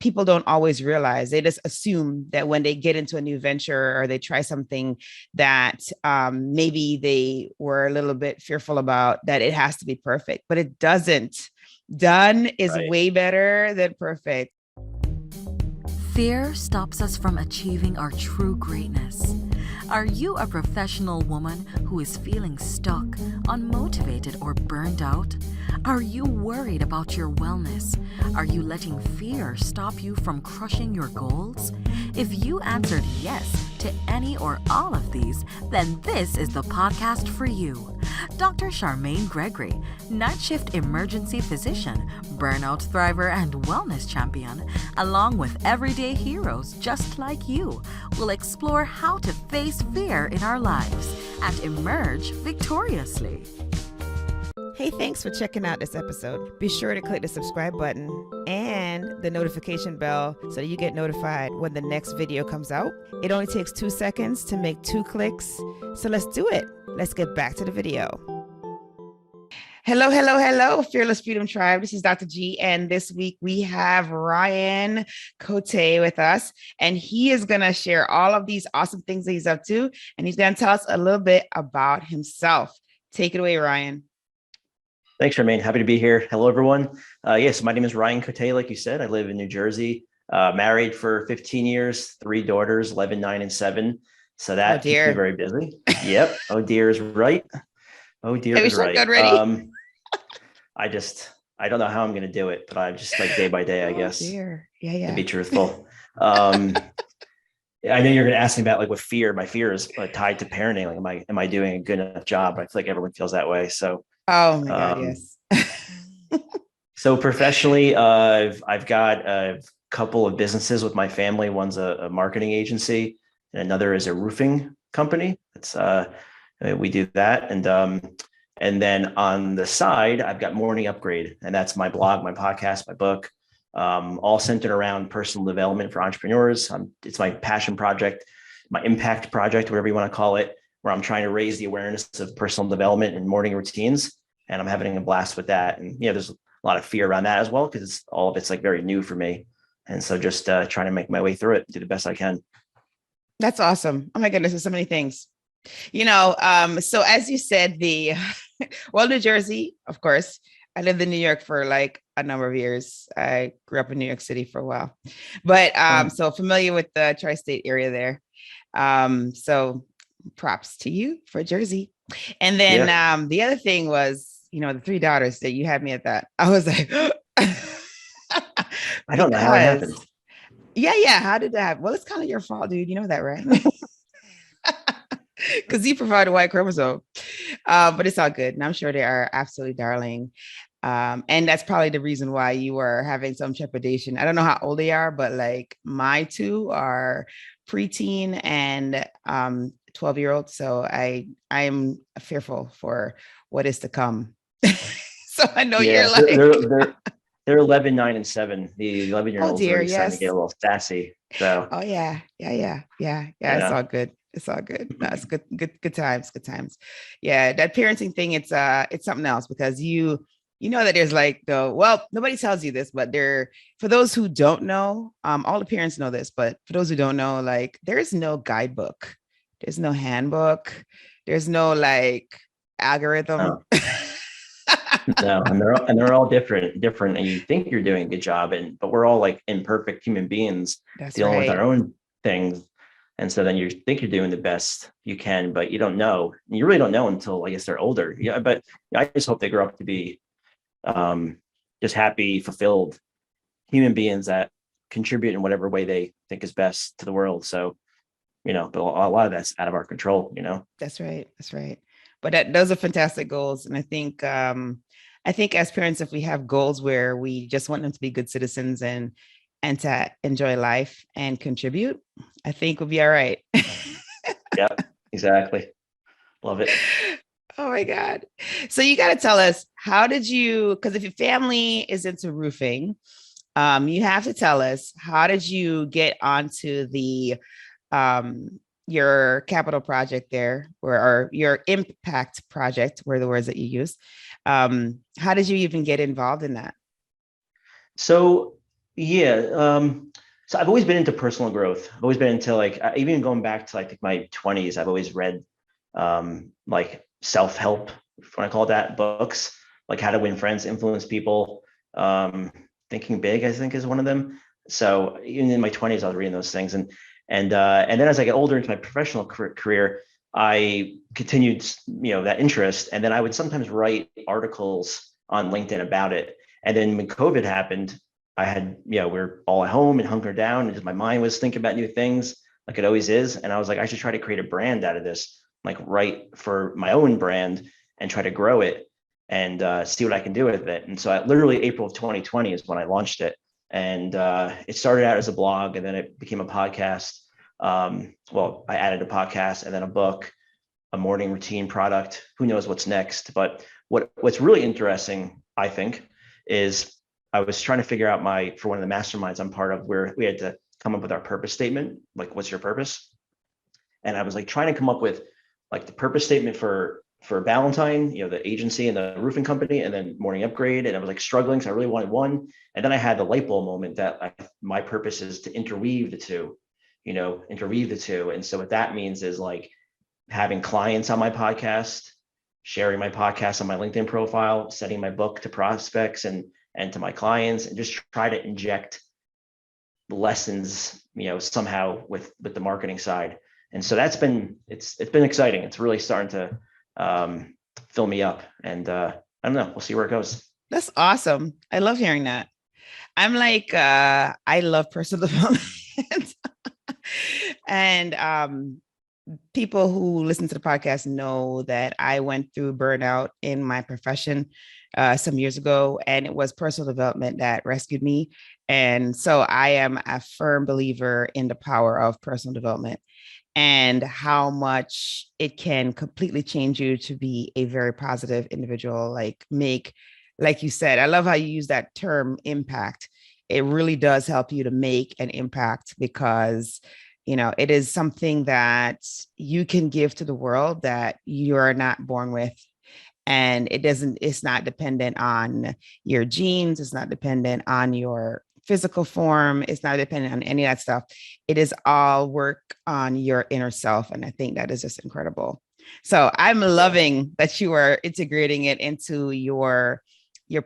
people don't always realize. They just assume that when they get into a new venture or they try something that maybe they were a little bit fearful about, that it has to be perfect, but it doesn't. Done is Right. way better than perfect. Fear stops us from achieving our true greatness. Are you a professional woman who is feeling stuck, unmotivated, or burned out? Are you worried about your wellness? Are you letting fear stop you from crushing your goals? If you answered yes to any or all of these, then this is the podcast for you. Dr. Charmaine Gregory, night shift emergency physician, burnout thriver, and wellness champion, along with everyday heroes just like you, will explore how to face fear in our lives and emerge victoriously. Hey, thanks for checking out this episode. Be sure to click the subscribe button and the notification bell so that you get notified when the next video comes out. It only takes 2 seconds to make 2 clicks. So let's do it. Let's get back to the video. Hello, Fearless Freedom Tribe. This is Dr. G, and this week we have Ryan Cote with us, and he is going to share all of these awesome things that he's up to, and he's going to tell us a little bit about himself. Take it away, Ryan. Thanks, Charmaine. Happy to be here. Hello, everyone. Yes, my name is Ryan Cote. Like you said, I live in New Jersey, married for 15 years, 3 daughters, 11, 9, and 7. So that keeps me very busy. Yep. Oh, dear is right. Oh, dear is right. I don't know how I'm going to do it, but I'm just like day by day, I guess. Dear. Yeah. To be truthful. I know you're going to ask me about like what fear. My fear is tied to parenting. Like, am I doing a good enough job? I feel like everyone feels that way. So. Oh my God, yes. So professionally, I've got a couple of businesses with my family. One's a marketing agency, and another is a roofing company. It's we do that, and then on the side, I've got Morning Upgrade, and that's my blog, my podcast, my book, all centered around personal development for entrepreneurs. It's my passion project, my impact project, whatever you want to call it, where I'm trying to raise the awareness of personal development and morning routines. And I'm having a blast with that. And there's a lot of fear around that as well, because all of it's like very new for me. And so just trying to make my way through it, do the best I can. That's awesome. Oh my goodness, there's so many things. So as you said, New Jersey, of course, I lived in New York for like a number of years. I grew up in New York City for a while, but so familiar with the tri-state area there. So props to you for Jersey. And then the other thing was, the 3 daughters that you had me at that. I was like, I don't know how it happened. Yeah. How did that? Well, it's kind of your fault, dude. You know that, right? Because you provide a Y chromosome, but it's all good. And I'm sure they are absolutely darling. And that's probably the reason why you were having some trepidation. I don't know how old they are, but like my 2 are preteen and 12-year-old. So I'm fearful for what is to come. So I know you're like they're 11, 9, and 7. The 11-year-olds are starting to get a little sassy. So yeah. It's all good. It's all good. No, it's good times. Yeah, that parenting thing, it's something else, because you know that there's like nobody tells you this, but for those who don't know, all the parents know this, but for those who don't know, like there is no guidebook, there's no handbook, there's no like algorithm. No. No, and they're all different, and you think you're doing a good job, but we're all like imperfect human beings dealing with our own things. And so then you think you're doing the best you can, but you don't know. You really don't know until I guess they're older. Yeah, but I just hope they grow up to be just happy, fulfilled human beings that contribute in whatever way they think is best to the world. So, but a lot of that's out of our control. That's right. But those are fantastic goals, and I think as parents, if we have goals where we just want them to be good citizens and to enjoy life and contribute, I think we'll be all right. Yep, exactly. Love it. Oh my God. So you got to tell us, how did you, because if your family is into roofing, you have to tell us, how did you get onto your capital project there, or your impact project, were the words that you used. How did you even get involved in that? So Yeah. So I've always been into personal growth. I've always been into like, even going back to like my 20s, I've always read like self-help, if you want to call it that, books, like How to Win Friends, Influence People, Thinking Big, I think is one of them. So even in my 20s, I was reading those things. And then as I get older into my professional career, I continued, that interest. And then I would sometimes write articles on LinkedIn about it. And then when COVID happened, I had, we were all at home and hunkered down, and just my mind was thinking about new things like it always is. And I was like, I should try to create a brand out of this, like write for my own brand and try to grow it and see what I can do with it. And so literally April of 2020 is when I launched it. And it started out as a blog, and then it became a podcast. Well, I added a podcast and then a book, a morning routine product. Who knows what's next? But what's really interesting, I think, is I was trying to figure out for one of the masterminds I'm part of, where we had to come up with our purpose statement. Like, what's your purpose? And I was like trying to come up with like the purpose statement for Valentine, the agency and the roofing company, and then Morning Upgrade. And I was like struggling. So I really wanted one. And then I had the light bulb moment that my purpose is to interweave the two. And so what that means is like having clients on my podcast, sharing my podcast on my LinkedIn profile, sending my book to prospects and to my clients, and just try to inject lessons, somehow with the marketing side. And so it's been exciting. It's really starting to fill me up, and I don't know, we'll see where it goes. That's awesome. I love hearing that. I'm like, I love personal development. And people who listen to the podcast know that I went through burnout in my profession some years ago, and it was personal development that rescued me. And so I am a firm believer in the power of personal development and how much it can completely change you to be a very positive individual, like you said, I love how you use that term impact. It really does help you to make an impact, because it is something that you can give to the world that you're not born with. And it's not dependent on your genes. It's not dependent on your physical form. It's not dependent on any of that stuff. It is all work on your inner self. And I think that is just incredible. So I'm loving that you are integrating it into your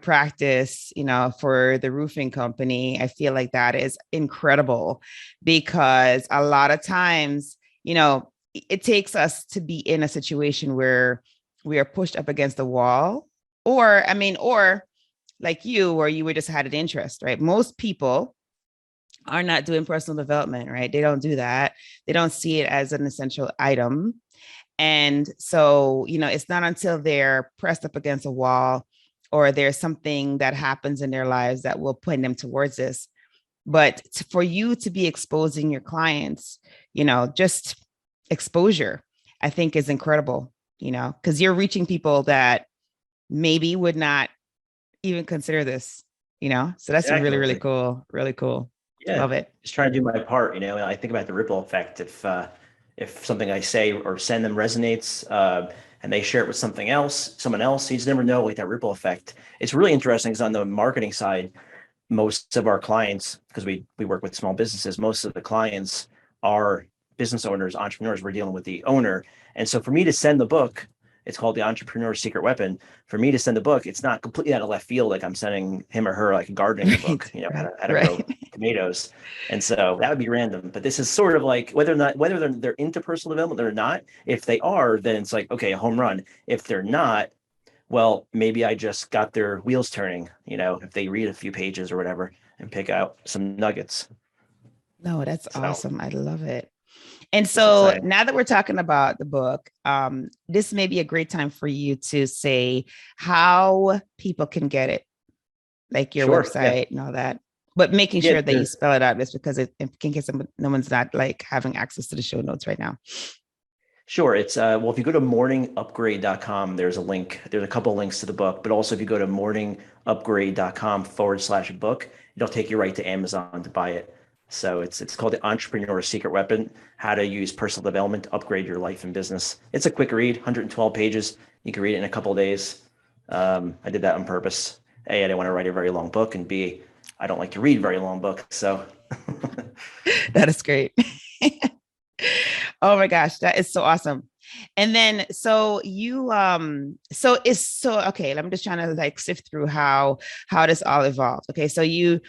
practice, for the roofing company. I feel like that is incredible, because a lot of times, it takes us to be in a situation where we are pushed up against the wall, or like you, where you would just had an interest, right? Most people are not doing personal development, right? They don't do that. They don't see it as an essential item. And so, it's not until they're pressed up against a wall, or there's something that happens in their lives that will point them towards this. But for you to be exposing your clients, just exposure, I think is incredible, because you're reaching people that maybe would not even consider this, so that's Exactly. really, really cool. Really cool. Yeah. Love it. Just trying to do my part, and I think about the ripple effect. If something I say or send them resonates, and they share it with someone else, you just never know, like that ripple effect. It's really interesting, because on the marketing side, most of our clients, because we work with small businesses, most of the clients are business owners, entrepreneurs. We're dealing with the owner. And so for me to send the book, it's called The Entrepreneur's Secret Weapon. For me to send the book, it's not completely out of left field. Like I'm sending him or her like a gardening book, how to grow tomatoes. And so that would be random. But this is sort of like whether they're into personal development or not. If they are, then it's like, okay, a home run. If they're not, well, maybe I just got their wheels turning, if they read a few pages or whatever and pick out some nuggets. No, that's awesome. I love it. And so now that we're talking about the book, this may be a great time for you to say how people can get it, like your website and all that, but making sure that you spell it out, just because in case no one's not like having access to the show notes right now. Sure. It's if you go to morningupgrade.com, there's a link. There's a couple of links to the book, but also if you go to morningupgrade.com/book, it'll take you right to Amazon to buy it. So it's called The Entrepreneur's Secret Weapon: How to Use Personal Development to Upgrade Your Life and Business. It's a quick read, 112 pages. You can read it in a couple of days. I did that on purpose. A, I didn't want to write a very long book, and B, I don't like to read very long books. So That is great. Oh my gosh, that is so awesome. And then so you okay, I'm just trying to like sift through how this all evolved. Okay, so you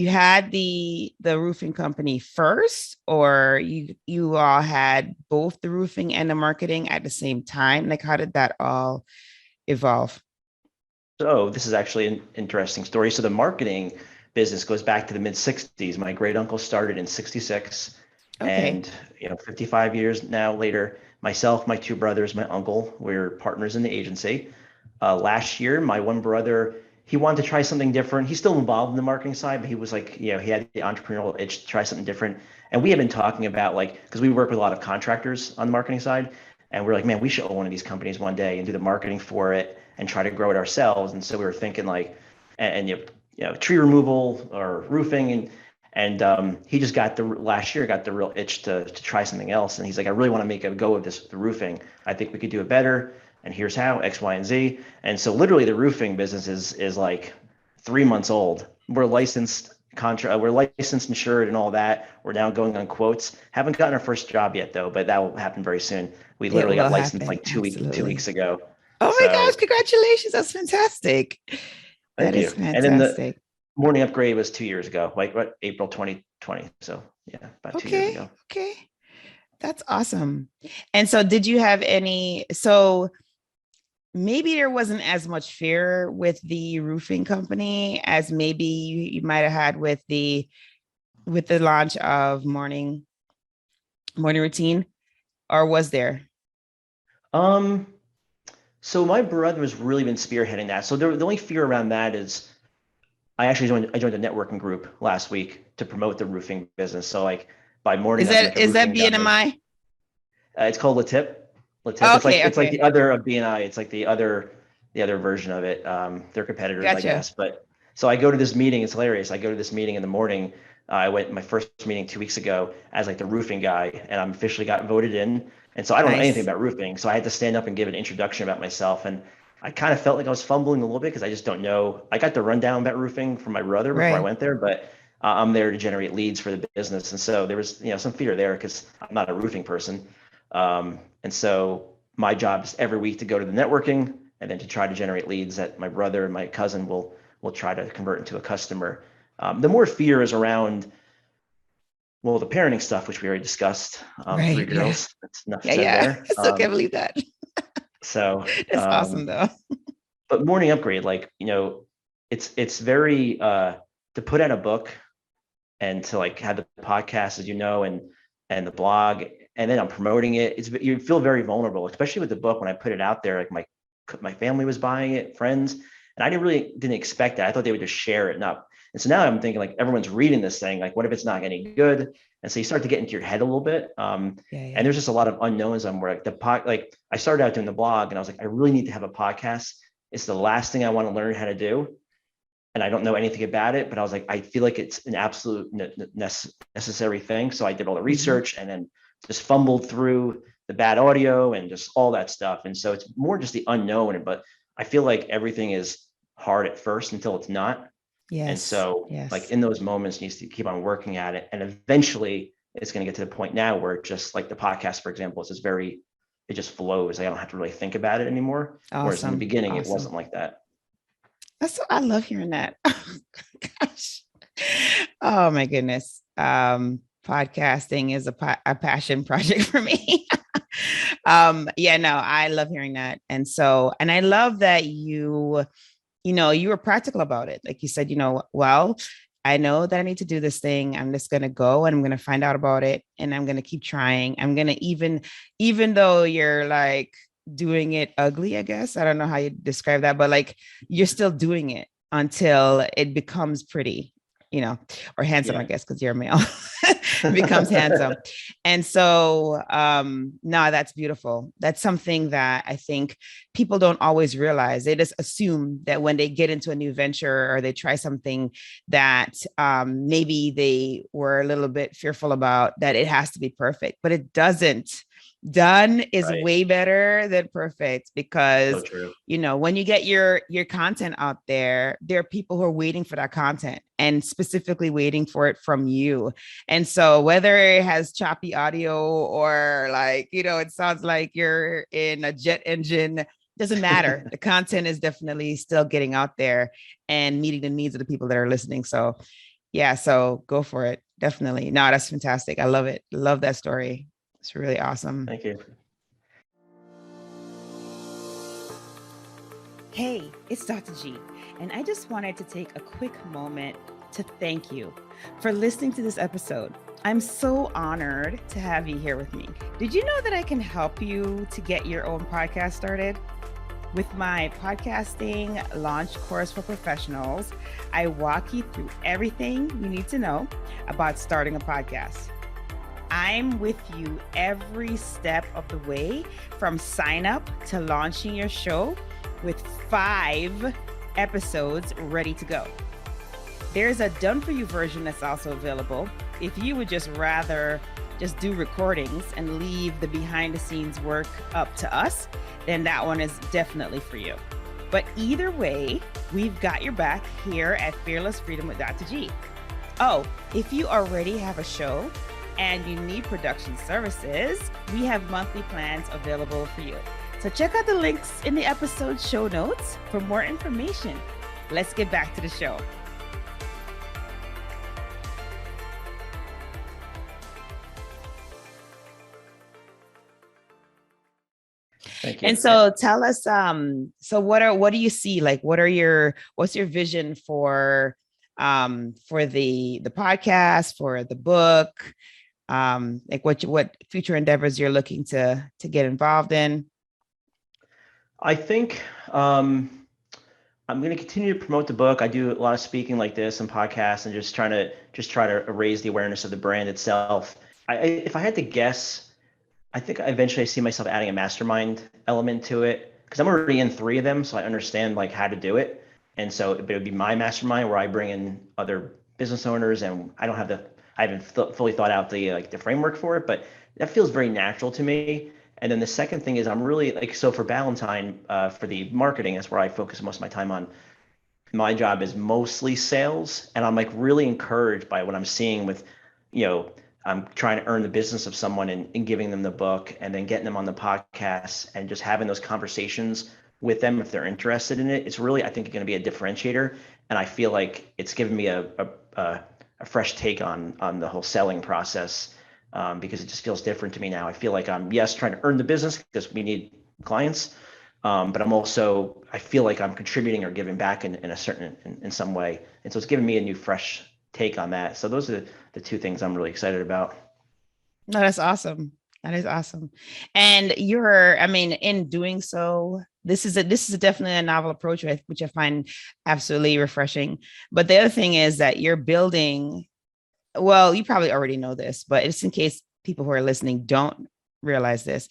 had the roofing company first, or you all had both the roofing and the marketing at the same time? Like how did that all evolve? So this is actually an interesting story. So the marketing business goes back to the mid 60s. My great uncle started in 66, Okay. and 55 years now later, myself, my two brothers, my uncle, we're partners in the agency. Last year, my one brother, he wanted to try something different. He's still involved in the marketing side, but he was like, he had the entrepreneurial itch to try something different. And we have been talking about, like, because we work with a lot of contractors on the marketing side, and we're like, man, we should own one of these companies one day and do the marketing for it and try to grow it ourselves. And so we were thinking like, and tree removal or roofing, and he just got last year got the real itch to try something else. And he's like, I really want to make a go of the roofing. I think we could do it better. And here's how X, Y, and Z. And so literally the roofing business is like 3 months old. We're licensed, insured, and all that. We're now going on quotes. Haven't gotten our first job yet though, but that will happen very soon. We It literally will got licensed happen. like two Absolutely. weeks ago. Oh my gosh, So congratulations. That's fantastic. That thank is you. And then the fantastic. morning upgrade was 2 years ago, like what, April 2020. So yeah, about 2 years Okay. ago. Okay. That's awesome. And so did you have so maybe there wasn't as much fear with the roofing company as maybe you might have had with the launch of morning routine, or was there? Um, so my brother has really been spearheading that. So the only fear around that is I joined a networking group last week to promote the roofing business. So like by morning, I'm like a Is that roofing guy. BNMI? It's called Latip. Latip. Okay, It's like okay. the other of BNI. It's like the other version of it. They're competitors, I Gotcha. guess. But so I go to this meeting. It's hilarious. I go to this meeting in the morning. I went my first meeting 2 weeks ago as like the roofing guy, and I'm officially got voted in. And so I don't know anything Nice. about roofing. So I had to stand up and give an introduction about myself. And I kind of felt like I was fumbling a little bit because I just don't know. I got the rundown about roofing from my brother before I Right. went there, but I'm there to generate leads for the business. And so there was, some fear there because I'm not a roofing person. And so my job is every week to go to the networking and then to try to generate leads that my brother and my cousin will try to convert into a customer. The more fear is around, well, the parenting stuff, which we already discussed. Three Right. Yeah. girls. That's enough Yeah. said Yeah. there. I still can't believe that. So, That's awesome though. but morning upgrade, like it's very to put out a book and to like have the podcast, as and the blog, and then I'm promoting it. You feel very vulnerable, especially with the book. When I put it out there, like my family was buying it, friends, and I didn't expect that. I thought they would just share it up. And so now I'm thinking like everyone's reading this thing. Like, what if it's not any good? And so you start to get into your head a little bit. Yeah. And Yeah. there's just a lot of unknowns on where like I started out doing the blog, and I was like, I really need to have a podcast. It's the last thing I want to learn how to do, and I don't know anything about it, but I was like, I feel like it's an absolute necessary thing. So I did all the Mhm. research and then just fumbled through the bad audio and just all that stuff. And so it's more just the unknown, but I feel like everything is hard at first until it's not. And Yes. so like Yes. in those moments, you need to keep on working at it. And eventually it's going to get to the point now where it just like the podcast, for example, is just it just flows. I don't have to really think about it anymore. Whereas in the Awesome. beginning, it Awesome. wasn't like that. I love hearing that. Gosh. Oh my goodness. Podcasting is a passion project for me. Yeah, no, I love hearing that. And I love that you were practical about it. Like you said, well, I know that I need to do this thing. I'm just going to go and I'm going to find out about it and I'm going to keep trying. I'm going to even though you're like doing it ugly, I guess. I don't know how you describe that, but like you're still doing it until it becomes pretty, or handsome, I Yeah. guess, because you're a male. It becomes handsome. And so no, that's beautiful. That's something that I think people don't always realize. They just assume that when they get into a new venture or they try something that maybe they were a little bit fearful about, that it has to be perfect, but it doesn't. Done is Right. way better than perfect, So because, true. when you get your content out there, there are people who are waiting for that content and specifically waiting for it from you. And so whether it has choppy audio or like, it sounds like you're in a jet engine, doesn't matter. The content is definitely still getting out there and meeting the needs of the people that are listening. So yeah, so go for it. Definitely. No, that's fantastic. I love it. Love that story. It's really awesome. Thank you. Hey, it's Dr. G, and I just wanted to take a quick moment to thank you for listening to this episode. I'm so honored to have you here with me. Did you know that I can help you to get your own podcast started? With my podcasting launch course for professionals, I walk you through everything you need to know about starting a podcast. I'm with you every step of the way, from sign up to launching your show, with 5 episodes ready to go. There's a done for you version that's also available. If you would just rather just do recordings and leave the behind the scenes work up to us, then that one is definitely for you. But either way, we've got your back here at Fearless Freedom with Dr. G. Oh, if you already have a show and you need production services, we have monthly plans available for you. So check out the links in the episode show notes for more information. Let's get back to the show. Thank you. And so tell us, so what do you see? Like, what's your vision for the podcast, for the book? Like what future endeavors you're looking to get involved in? I think I'm going to continue to promote the book. I do a lot of speaking like this and podcasts, and just try to raise the awareness of the brand itself. If I had to guess, I think eventually I see myself adding a mastermind element to it, because I'm already in 3 of them, so I understand like how to do it. And so it would be my mastermind where I bring in other business owners, and I haven't fully thought out the framework for it, but that feels very natural to me. And then the second thing is I'm really so for Ballantyne, for the marketing, that's where I focus most of my time on. My job is mostly sales, and I'm really encouraged by what I'm seeing with, I'm trying to earn the business of someone and giving them the book, and then getting them on the podcast and just having those conversations with them if they're interested in it. It's really, I think, going to be a differentiator, and I feel like it's given me a fresh take on the whole selling process, because it just feels different to me now. I feel like I'm trying to earn the business because we need clients, but I feel like I'm contributing or giving back in some way, and so it's giving me a new fresh take on that. So those are the 2 things I'm really excited about. No, that's awesome. That is awesome. And in doing so, this is definitely a novel approach, which I find absolutely refreshing. But the other thing is that you're building, well, you probably already know this, but it's in case people who are listening don't realize this.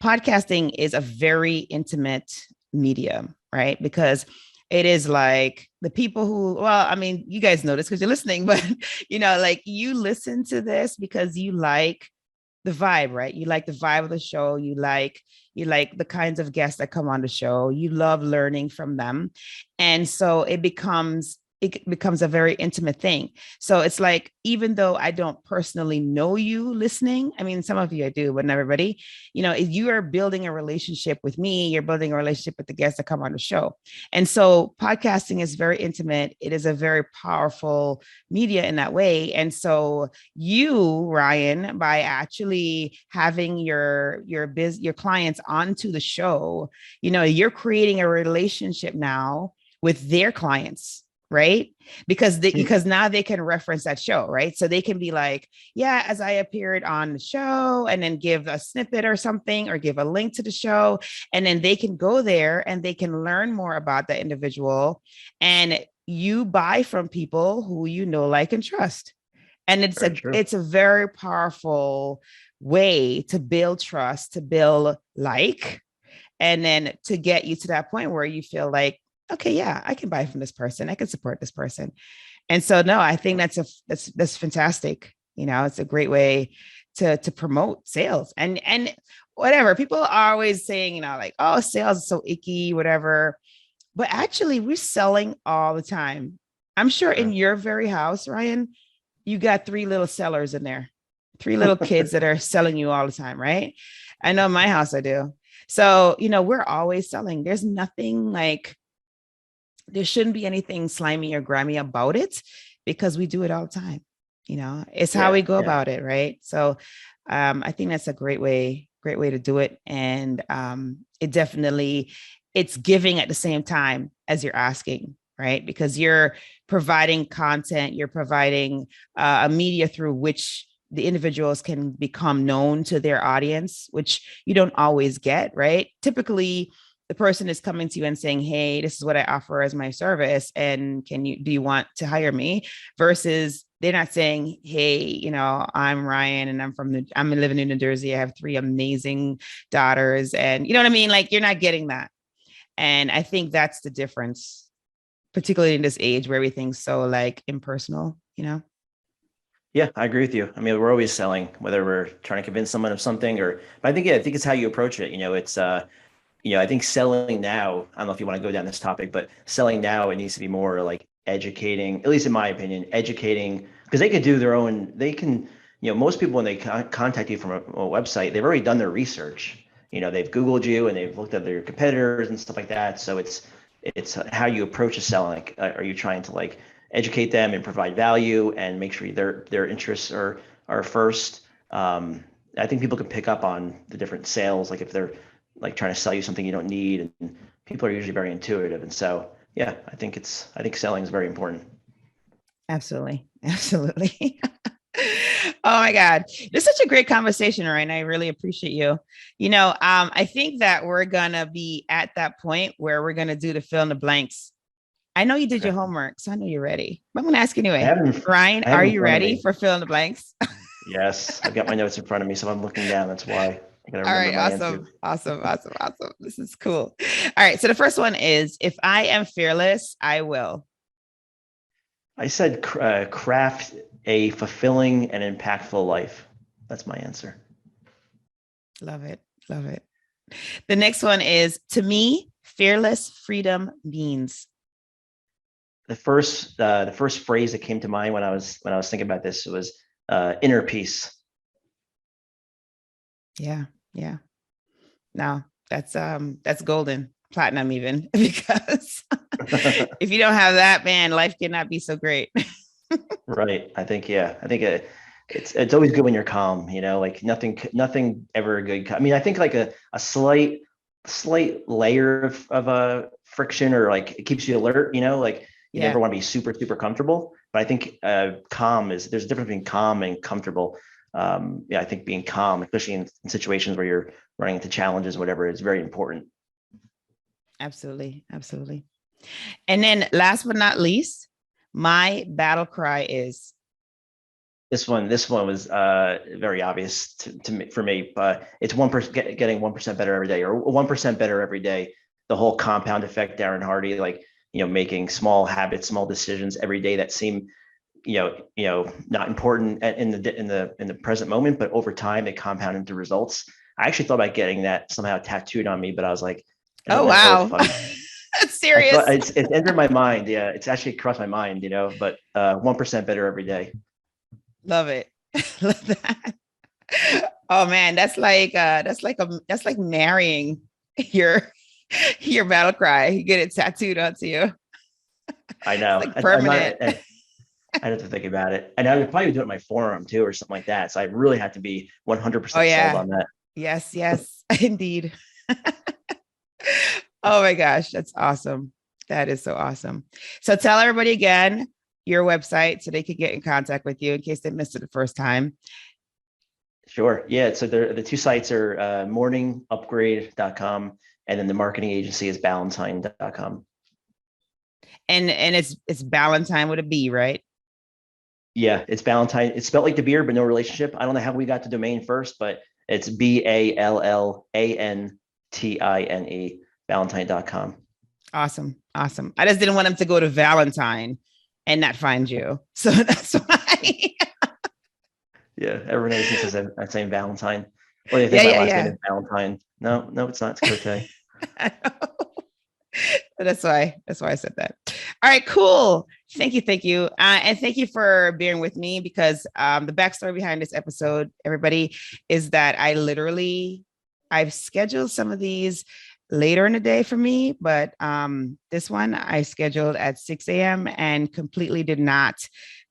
Podcasting is a very intimate medium, right? Because it is like the people who, you guys know this because you're listening, but you listen to this because you like the vibe, right? You like the vibe of the show. You like the kinds of guests that come on the show. You love learning from them. And so it becomes a very intimate thing. So it's like, even though I don't personally know you listening, some of you I do, but not everybody, if you are building a relationship with me, you're building a relationship with the guests that come on the show. And so podcasting is very intimate. It is a very powerful media in that way. And so you, Ryan, by actually having your clients onto the show, you're creating a relationship now with their clients, right? Because now they can reference that show, right? So they can be like, yeah, as I appeared on the show, and then give a snippet or something, or give a link to the show. And then they can go there and they can learn more about that individual. And you buy from people who like, and trust. And it's a very powerful way to build trust, to build and then to get you to that point where you feel like, okay, yeah, I can buy from this person. I can support this person. And so, no, I think that's fantastic. It's a great way to promote sales. And whatever. People are always saying, like, oh, sales is so icky, whatever. But actually, we're selling all the time. I'm sure in your very house, Ryan, you got 3 little sellers in there, 3 little kids that are selling you all the time, right? I know in my house I do. So, we're always selling. There's nothing like, there shouldn't be anything slimy or grimy about it because we do it all the time. It's how we go about it, right? So I think that's a great way to do it. And it definitely, it's giving at the same time as you're asking, right? Because you're providing content, you're providing a media through which the individuals can become known to their audience, which you don't always get, right? Typically, the person is coming to you and saying, hey, this is what I offer as my service. And do you want to hire me? Versus they're not saying, hey, I'm Ryan and I'm living in New Jersey. I have 3 amazing daughters. And you know what I mean? Like, you're not getting that. And I think that's the difference, particularly in this age where everything's so like impersonal, Yeah, I agree with you. I mean, we're always selling, whether we're trying to convince someone of something but I think it's how you approach it. It's, I think selling now, I don't know if you want to go down this topic, but selling now, it needs to be more like educating, at least in my opinion, educating, because they could do their own, most people, when they contact you from a website, they've already done their research. They've Googled you and they've looked at their competitors and stuff like that. So it's how you approach a selling. Like, are you trying to like educate them and provide value and make sure their interests are first? I think people can pick up on the different sales, like if they're like trying to sell you something you don't need, and people are usually very intuitive. And so, yeah, I think selling is very important. Absolutely. Absolutely. Oh my God. This is such a great conversation, Ryan. I really appreciate you. I think that we're going to be at that point where we're going to do the fill in the blanks. I know you did your homework, so I know you're ready. But I'm going to ask you anyway. Ryan, are you ready for fill in the blanks? Yes. I've got my notes in front of me, so I'm looking down. That's why. All right. Awesome. This is cool. All right. So the first one is, if I am fearless, I will. I said craft a fulfilling and impactful life. That's my answer. Love it. The next one is, to me, fearless freedom means. The first phrase that came to mind when I was thinking about this was inner peace. Yeah. No, that's golden, platinum even, because if you don't have that, man, life cannot be so great. Right. I think it's always good when you're calm, like nothing ever good. I mean, I think like a slight layer of a friction, or like it keeps you alert, like you never want to be super, super comfortable. But I think there's a difference between calm and comfortable. I think being calm, especially in situations where you're running into challenges, whatever, is very important. Absolutely. And then last but not least, my battle cry is. This one was very obvious to me, for me, but it's 1% getting 1% better every day, or 1% better every day. The whole compound effect, Darren Hardy, like, making small habits, small decisions every day that seem not important in the present moment, but over time they compound into results. I actually thought about getting that somehow tattooed on me, but I was like, oh wow, that's serious. It's entered my mind. Yeah, it's actually crossed my mind. But 1% better every day. Love it. Love that. Oh man, that's like marrying your battle cry. You get it tattooed onto you. I know. It's like permanent. I'd have to think about it. And I would probably do it in my forearm too, or something like that. So I really had to be 100% sold on that. Yes, indeed. Oh my gosh, that's awesome. That is so awesome. So tell everybody again your website so they could get in contact with you in case they missed it the first time. Sure. Yeah. So the 2 sites are morningupgrade.com, and then the marketing agency is ballantine.com. And it's Ballantine with a B, right? Yeah, it's Ballantine. It's spelled like the beer, but no relationship. I don't know how we got the domain first, but it's BALLANTINE, Ballantine.com. Awesome. I just didn't want them to go to Valentine and not find you. So that's why. Yeah, everyone says I'm saying Valentine. What do you think Yeah, my yeah, last yeah. name is Valentine? No, it's not. It's Cote. That's why I said that. All right, cool. Thank you, and thank you for bearing with me because the backstory behind this episode, everybody, is that I've scheduled some of these later in the day for me, but this one I scheduled at 6 a.m. and completely did not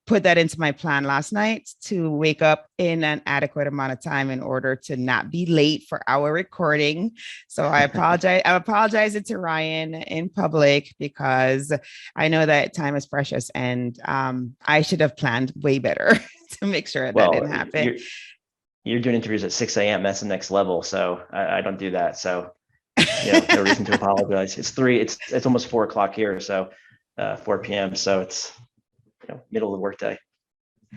put that into my plan last night to wake up in an adequate amount of time in order to not be late for our recording. So I apologize. I'm apologizing to Ryan in public because I know that time is precious and I should have planned way better to make sure that didn't happen. You're doing interviews at 6 a.m. That's the next level. So I don't do that. So no reason to apologize. It's almost 4 o'clock here. So 4 p.m. So it's middle of the workday.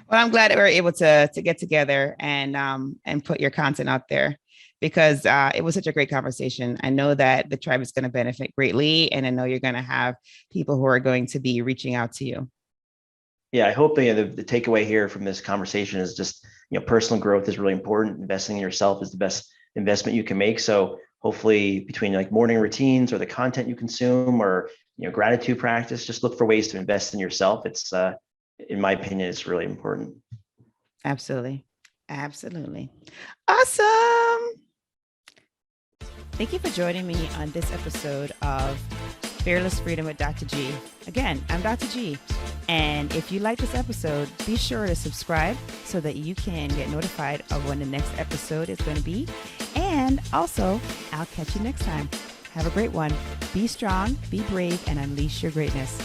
Well, I'm glad that we were able to get together and put your content out there because it was such a great conversation. I know that the tribe is going to benefit greatly, and I know you're going to have people who are going to be reaching out to you. Yeah, I hope the takeaway here from this conversation is just personal growth is really important. Investing in yourself is the best investment you can make. So hopefully, between like morning routines or the content you consume or gratitude practice, just look for ways to invest in yourself. It's in my opinion, it's really important. Absolutely. Awesome. Thank you for joining me on this episode of Fearless Freedom with Dr. G. Again, I'm Dr. G. And if you like this episode, be sure to subscribe so that you can get notified of when the next episode is going to be. And also, I'll catch you next time. Have a great one. Be strong, be brave, and unleash your greatness.